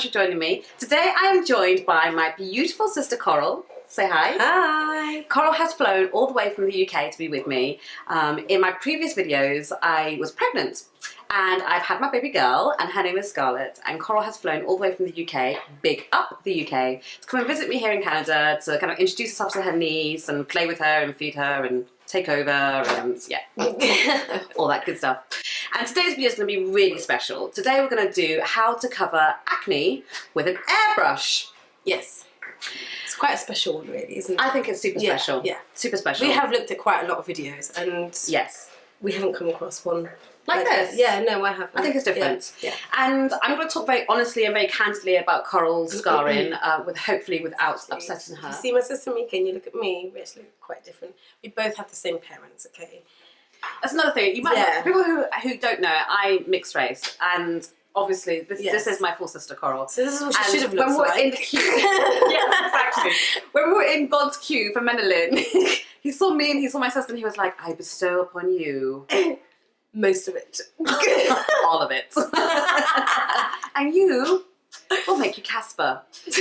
much for joining me. Today I am joined by my beautiful sister Coral. Say hi. Hi. Coral has flown all the way from the UK to be with me. In my previous videos I was pregnant and I've had my baby girl and her name is Scarlett, and Coral has flown all the way from the UK, big up the UK, to come and visit me here in Canada to kind of introduce herself to her niece and play with her and feed her and take over and yeah, all that good stuff. And today's video is going to be really special. Today we're going to do how to cover acne with an airbrush. Yes. It's quite a special one really, isn't it? I think it's super special. Yeah. Super special. We have looked at quite a lot of videos and yes, we haven't come across one like this. Yeah, no, I haven't. I think it's different. Yeah. And I'm going to talk very honestly and very candidly about Coral's scarring, hopefully without upsetting her. You see my sister Mika and you look at me, we actually look quite different. We both have the same parents, okay? That's another thing. You might for people who don't know, I mixed race, and obviously this is my full sister Coral. So this is what she should have looked when we were like. in the queue, yes, exactly. When we were in God's queue for Menelin, he saw me and he saw my sister and he was like, "I bestow upon you most of it, all of it, and you will make you Casper." So,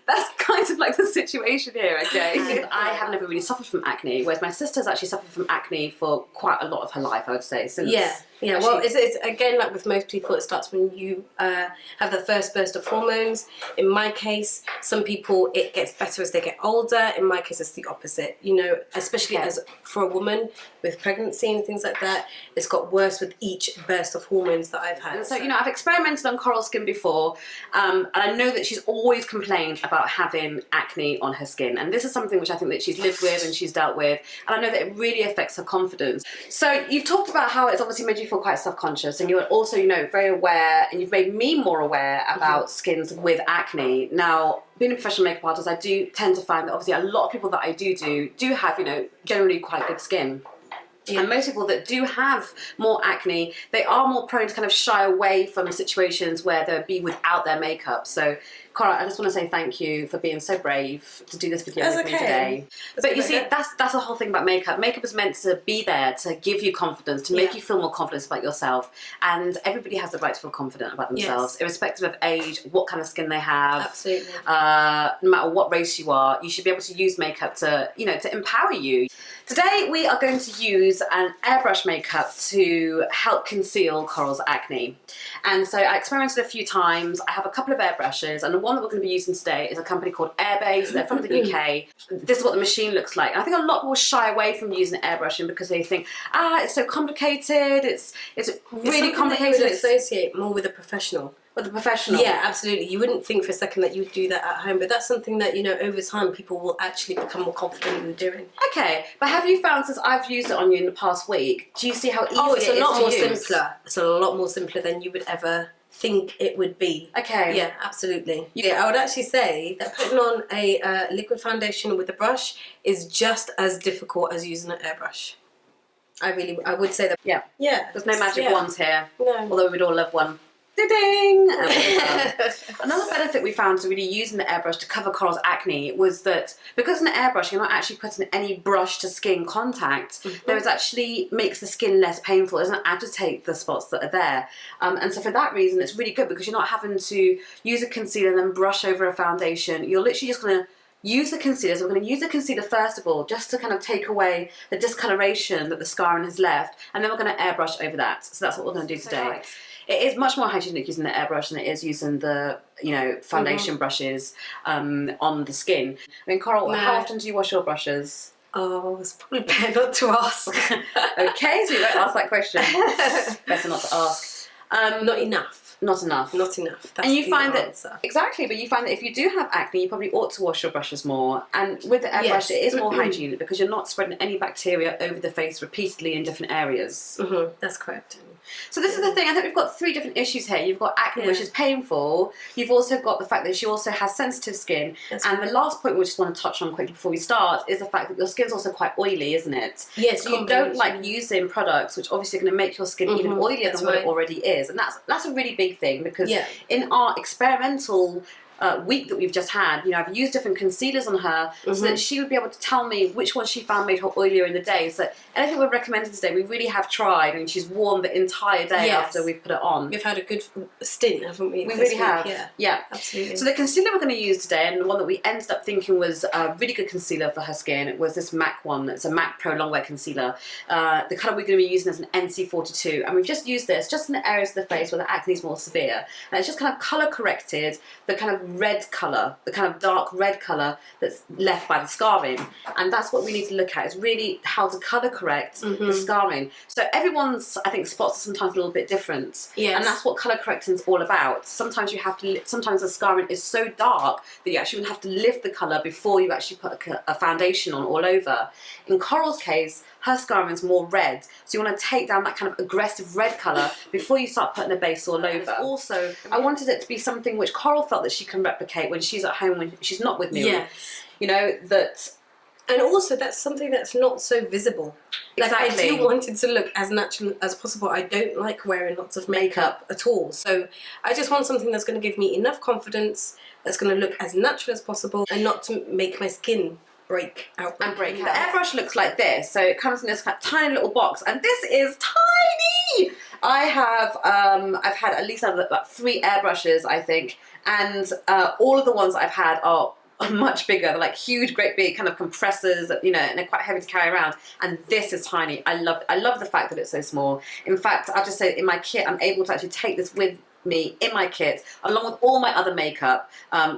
that's kind of like the situation here, okay? And I have never really suffered from acne, whereas my sister's actually suffered from acne for quite a lot of her life, I would say. Since yeah. Well, it's again, like with most people, it starts when you have the first burst of hormones. In my case, some people it gets better as they get older. In my case, it's the opposite. You know, especially as for a woman with pregnancy and things like that, it's got worse with each burst of hormones that I've had. And so, you know, I've experimented on Coral's skin before, and I know that she's always complained about having acne on her skin, and this is something which I think that she's lived with and she's dealt with, and I know that it really affects her confidence. So you've talked about how it's obviously made you feel quite self-conscious, and you're also, you know, very aware, and you've made me more aware about skins with acne. Now, being a professional makeup artist, I do tend to find that obviously a lot of people that I do have, you know, generally quite good skin. Yeah. And most people that do have more acne, they are more prone to kind of shy away from situations where they'll be without their makeup. So, Cara, I just want to say thank you for being so brave to do this video with me today. But you see, that's the whole thing about makeup. Makeup is meant to be there to give you confidence, to make you feel more confident about yourself. And everybody has the right to feel confident about themselves, irrespective of age, what kind of skin they have. Absolutely. No matter what race you are, you should be able to use makeup to, you know, to empower you. Today we are going to use an airbrush makeup to help conceal Coral's acne. And so I experimented a few times. I have a couple of airbrushes, and the one that we're going to be using today is a company called Airbase. They're from the UK. This is what the machine looks like. And I think a lot of people shy away from using airbrushing because they think, it's so complicated, it's really complicated. You would associate more with a professional. With a professional. Yeah, absolutely. You wouldn't think for a second that you would do that at home, but that's something that, you know, over time people will actually become more confident in doing. Okay, but have you found, since I've used it on you in the past week, do you see how easy it's a lot more use? simpler. It's a lot more simpler than you would ever think it would be. Okay. Yeah, absolutely. Yeah, I would actually say that putting on a liquid foundation with a brush is just as difficult as using an airbrush. I would say that. Yeah. Yeah. There's no magic wands here. No. Although we'd all love one. Ding! Another benefit we found to really using the airbrush to cover Coral's acne was that because in an airbrush you're not actually putting any brush to skin contact, there is actually makes the skin less painful. It doesn't agitate the spots that are there. And so for that reason it's really good because you're not having to use a concealer and then brush over a foundation. You're literally just going to use the concealer. So we're going to use the concealer first of all, just to kind of take away the discoloration that the scarring has left, and then we're going to airbrush over that. So that's what we're going to do today. It is much more hygienic using the airbrush than it is using the, you know, foundation brushes on the skin. I mean, Coral, how often do you wash your brushes? Oh, it's probably better not to ask. Okay, so you won't ask that question. Better not to ask. Not enough. Not enough. Not enough. That's and you the find answer. that exactly, but you find that if you do have acne, you probably ought to wash your brushes more. And with the airbrush, it is more hygienic because you're not spreading any bacteria over the face repeatedly in different areas. That's correct. So this is the thing. I think we've got three different issues here. You've got acne, which is painful. You've also got the fact that she also has sensitive skin. And the last point we just want to touch on quickly before we start is the fact that your skin's also quite oily, isn't it? Yes. So you don't like using products which obviously are going to make your skin even oilier than what it already is. And that's a really big thing because in our experimental week that we've just had, you know, I've used different concealers on her so that she would be able to tell me which one she found made her oilier in the day. So anything we're recommending today, we really have tried, and she's worn the entire day after we've put it on. We've had a good stint, haven't we? We really have. Yeah, absolutely. So the concealer we're going to use today, and the one that we ended up thinking was a really good concealer for her skin, was this MAC one. It's a MAC Pro Longwear concealer. The colour we're going to be using is an NC42, and we've just used this just in the areas of the face where the acne is more severe, and it's just kind of colour corrected the kind of red colour, the kind of dark red colour that's left by the scarring. And that's what we need to look at, is really how to colour correct the scarring. So everyone's, I think, spots are sometimes a little bit different. Yes. And that's what colour correcting is all about. Sometimes you have to, sometimes the scarring is so dark that you actually have to lift the colour before you actually put a foundation on all over. In Coral's case, her scarring is more red, so you want to take down that kind of aggressive red colour before you start putting a base all over. Also, I wanted it to be something which Coral felt that she can replicate when she's at home, when she's not with me. Yes. You know, that... And also, that's something that's not so visible. Like, Exactly. I do want it to look as natural as possible. I don't like wearing lots of makeup at all. So I just want something that's going to give me enough confidence, that's going to look as natural as possible, and not to make my skin break out. The airbrush looks like this, so it comes in this kind of tiny little box, and this is tiny. I have I've had at least like 3 airbrushes, I think, and all of the ones I've had are much bigger. They're like huge, great big kind of compressors, you know, and they're quite heavy to carry around. And this is tiny. I love the fact that it's so small. In fact, I'll just say in my kit, I'm able to actually take this with me in my kit along with all my other makeup,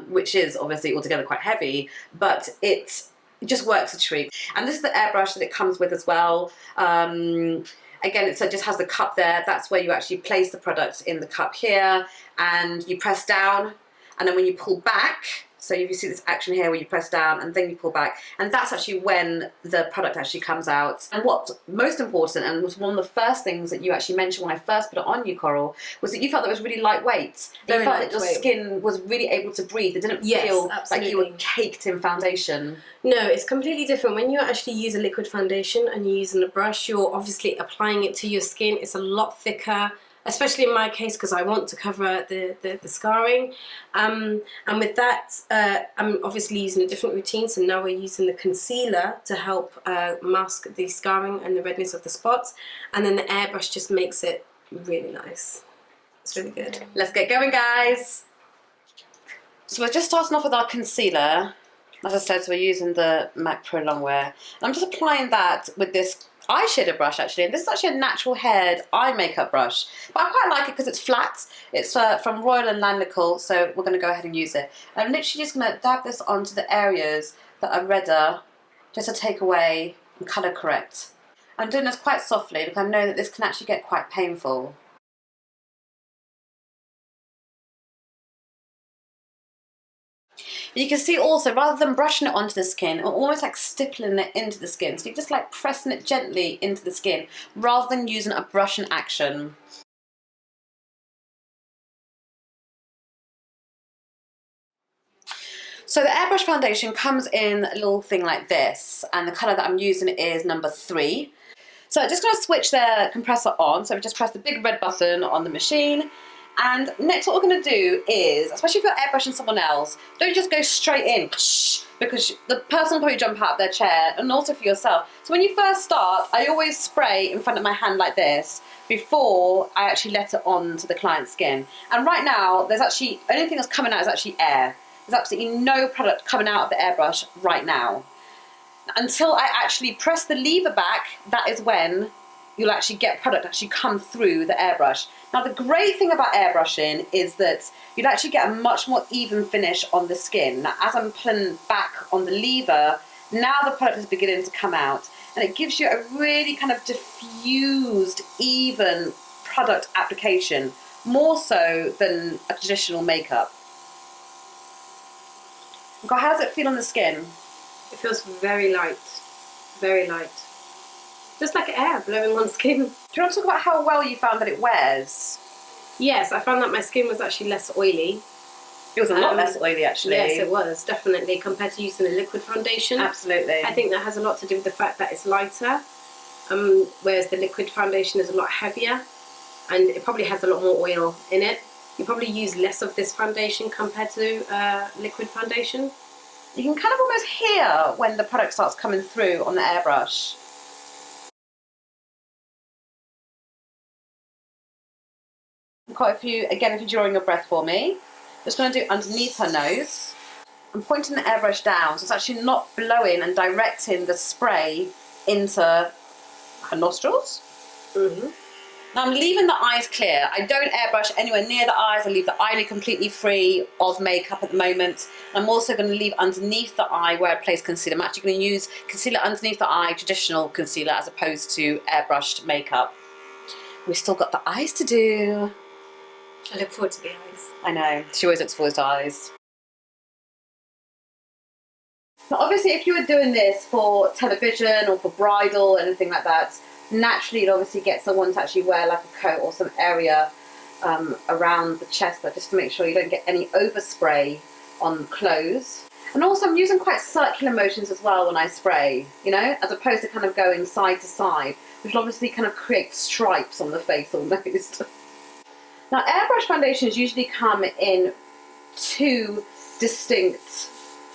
which is obviously altogether quite heavy, but it just works a treat. And this is the airbrush that it comes with as well. Again, it just has the cup there. That's where you actually place the products in the cup here, and you press down, and then when you pull back, so you see this action here where you press down and then you pull back, and that's actually when the product actually comes out. And what's most important, and was one of the first things that you actually mentioned when I first put it on you, Coral, was that you felt that it was really lightweight. You felt that your skin was really able to breathe. It didn't feel like you were caked in foundation. No, it's completely different. When you actually use a liquid foundation and you're using a brush, you're obviously applying it to your skin. It's a lot thicker, especially in my case, because I want to cover the scarring. And with that, I'm obviously using a different routine. So now we're using the concealer to help mask the scarring and the redness of the spots. And then the airbrush just makes it really nice. It's really good. Let's get going, guys. So we're just starting off with our concealer. As I said, so we're using the MAC Pro Longwear. And I'm just applying that with this eyeshadow brush, actually, and this is actually a natural haired eye makeup brush, but I quite like it because it's flat. It's from Royal and Langnickel, so we're going to go ahead and use it. And I'm literally just going to dab this onto the areas that are redder, just to take away and colour correct. I'm doing this quite softly because I know that this can actually get quite painful. You can see also, rather than brushing it onto the skin, I'm almost like stippling it into the skin. So you're just like pressing it gently into the skin, rather than using a brushing action. So the airbrush foundation comes in a little thing like this, and the colour that I'm using is number 3. So I'm just going to switch the compressor on. So we just press the big red button on the machine. And next what we're going to do is, especially if you're airbrushing someone else, don't just go straight in, because the person will probably jump out of their chair, and also for yourself. So when you first start, I always spray in front of my hand like this before I actually let it on to the client's skin. And right now, there's actually, only thing that's coming out is actually air. There's absolutely no product coming out of the airbrush right now. Until I actually press the lever back, that is when you'll actually get product actually come through the airbrush. Now the great thing about airbrushing is that you'll actually get a much more even finish on the skin. Now as I'm pulling back on the lever, now the product is beginning to come out, and it gives you a really kind of diffused, even product application, more so than a traditional makeup. God, how does it feel on the skin? It feels very light, very light. Just like air blowing on skin. Do you want to talk about how well you found that it wears? Yes, I found that my skin was actually less oily. It was a lot less oily, actually. Yes, it was, definitely, compared to using a liquid foundation. Absolutely. I think that has a lot to do with the fact that it's lighter, whereas the liquid foundation is a lot heavier, and it probably has a lot more oil in it. you probably use less of this foundation compared to liquid foundation. You can kind of almost hear when the product starts coming through on the airbrush. Quite a few, again, if you're drawing your breath for me. Just going to do underneath her nose. I'm pointing the airbrush down, so it's actually not blowing and directing the spray into her nostrils. Mm-hmm. Now I'm leaving the eyes clear. I don't airbrush anywhere near the eyes. I leave the eyelid completely free of makeup at the moment. I'm also going to leave underneath the eye where I place concealer. I'm actually going to use concealer underneath the eye, traditional concealer, as opposed to airbrushed makeup. We've still got the eyes to do. I look forward to the eyes. I know, she always looks forward to eyes. Now obviously if you were doing this for television or for bridal or anything like that, naturally you'd obviously get someone to actually wear like a coat or some area around the chest, but just to make sure you don't get any overspray on clothes. And also I'm using quite circular motions as well when I spray, you know, as opposed to kind of going side to side, which will obviously kind of create stripes on the face almost. Now airbrush foundations usually come in two distinct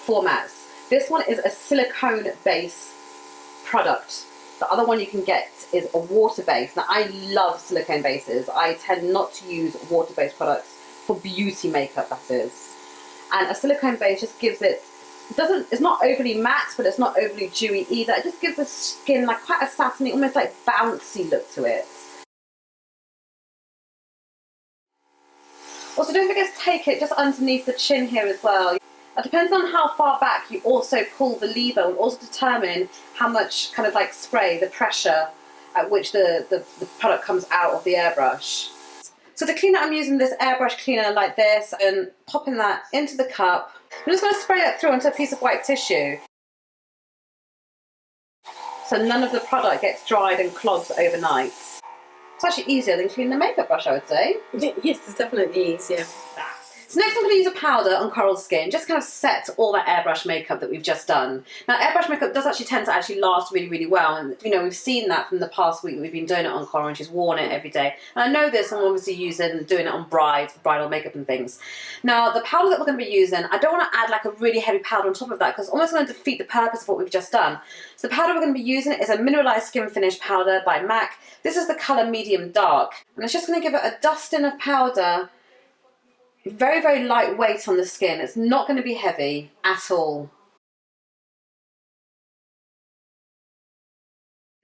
formats. This one is a silicone base product. The other one you can get is a water base. Now I love silicone bases. I tend not to use water based products for beauty makeup, that is. And a silicone base just gives it's not overly matte, but it's not overly dewy either. It just gives the skin like quite a satiny, almost like bouncy look to it. Also don't forget to take it just underneath the chin here as well. It depends on how far back you also pull the lever, will also determine how much kind of like spray, the pressure at which the product comes out of the airbrush. So to clean it, I'm using this airbrush cleaner like this and popping that into the cup. I'm just going to spray that through onto a piece of white tissue, so none of the product gets dried and clogs overnight. It's actually easier than cleaning the makeup brush, I would say. Yes, it's definitely easier. So next I'm going to use a powder on Coral's skin, just kind of set all that airbrush makeup that we've just done. Now airbrush makeup does actually tend to last really, really well, and you know, we've seen that from the past week that we've been doing it on Coral and she's worn it every day. And I know this from obviously doing it on bridal makeup and things. Now the powder that we're going to be using, I don't want to add like a really heavy powder on top of that because it's almost going to defeat the purpose of what we've just done. So the powder we're going to be using is a Mineralise Skinfinish powder by MAC. This is the colour medium dark, and it's just going to give it a dusting of powder. Very, very lightweight on the skin. It's not going to be heavy at all.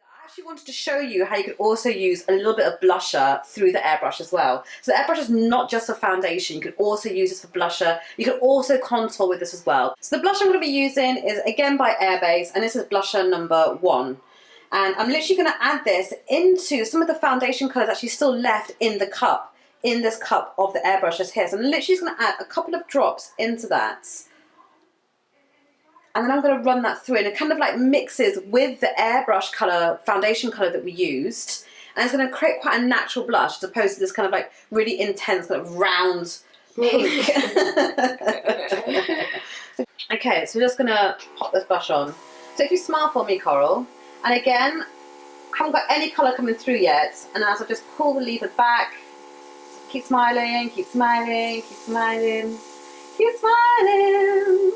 I actually wanted to show you how you could also use a little bit of blusher through the airbrush as well. So the airbrush is not just for foundation. You can also use this for blusher. You can also contour with this as well. So the blusher I'm going to be using is again by Airbase, and this is blusher number 1. And I'm literally going to add this into some of the foundation colours actually still left in the cup. In this cup of the airbrush just here. So I'm literally just going to add a couple of drops into that. And then I'm going to run that through, and it kind of like mixes with the airbrush colour, foundation colour that we used. And it's going to create quite a natural blush as opposed to this kind of like really intense kind of round pink. Okay, so we're just going to pop this blush on. So if you smile for me, Coral, and again, I haven't got any colour coming through yet, and as I just pull the lever back, keep smiling, keep smiling, keep smiling, keep smiling.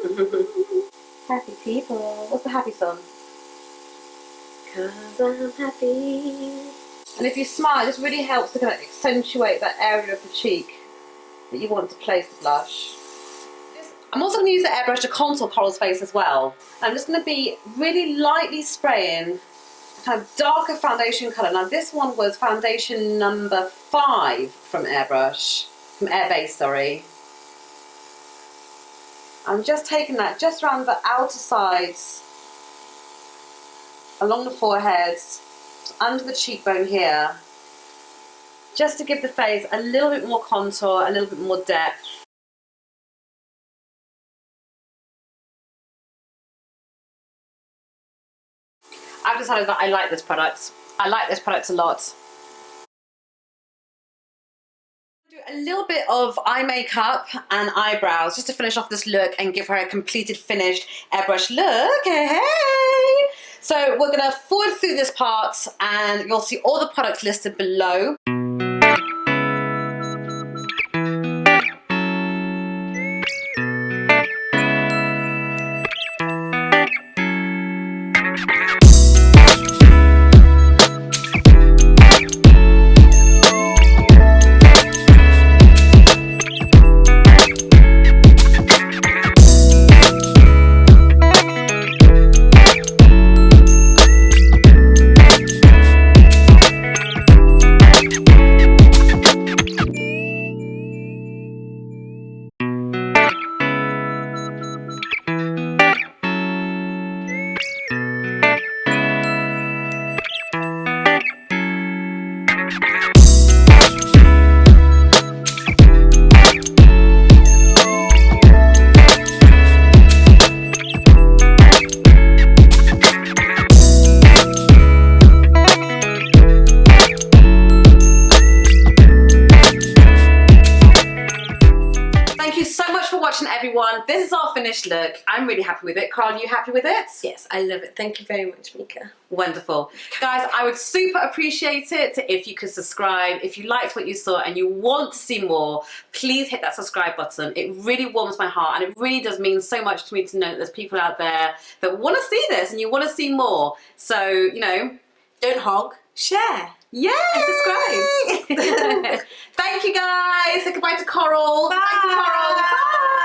Happy people. What's the happy song? 'Cause I'm happy. And if you smile, it just really helps to kind of accentuate that area of the cheek that you want to place the blush. I'm also going to use the airbrush to contour Coral's face as well. I'm just going to be really lightly spraying kind of darker foundation colour. Now this one was foundation number 5 from Airbase, sorry. I'm just taking that just around the outer sides, along the forehead, under the cheekbone here, just to give the face a little bit more contour, a little bit more depth. I've decided that I like this product. I like this product a lot. Do a little bit of eye makeup and eyebrows just to finish off this look and give her a completed finished airbrush look. Hey! So we're going to forward through this part and you'll see all the products listed below. finished look. I'm really happy with it. Carl, are you happy with it? Yes, I love it. Thank you very much, Mika. Wonderful. Guys, I would super appreciate it if you could subscribe. If you liked what you saw and you want to see more, please hit that subscribe button. It really warms my heart and it really does mean so much to me to know that there's people out there that want to see this and you want to see more. So, you know, don't hog, share. Yay! And subscribe. Thank you guys. Say goodbye to Coral. Bye. Thank you, Coral. Bye.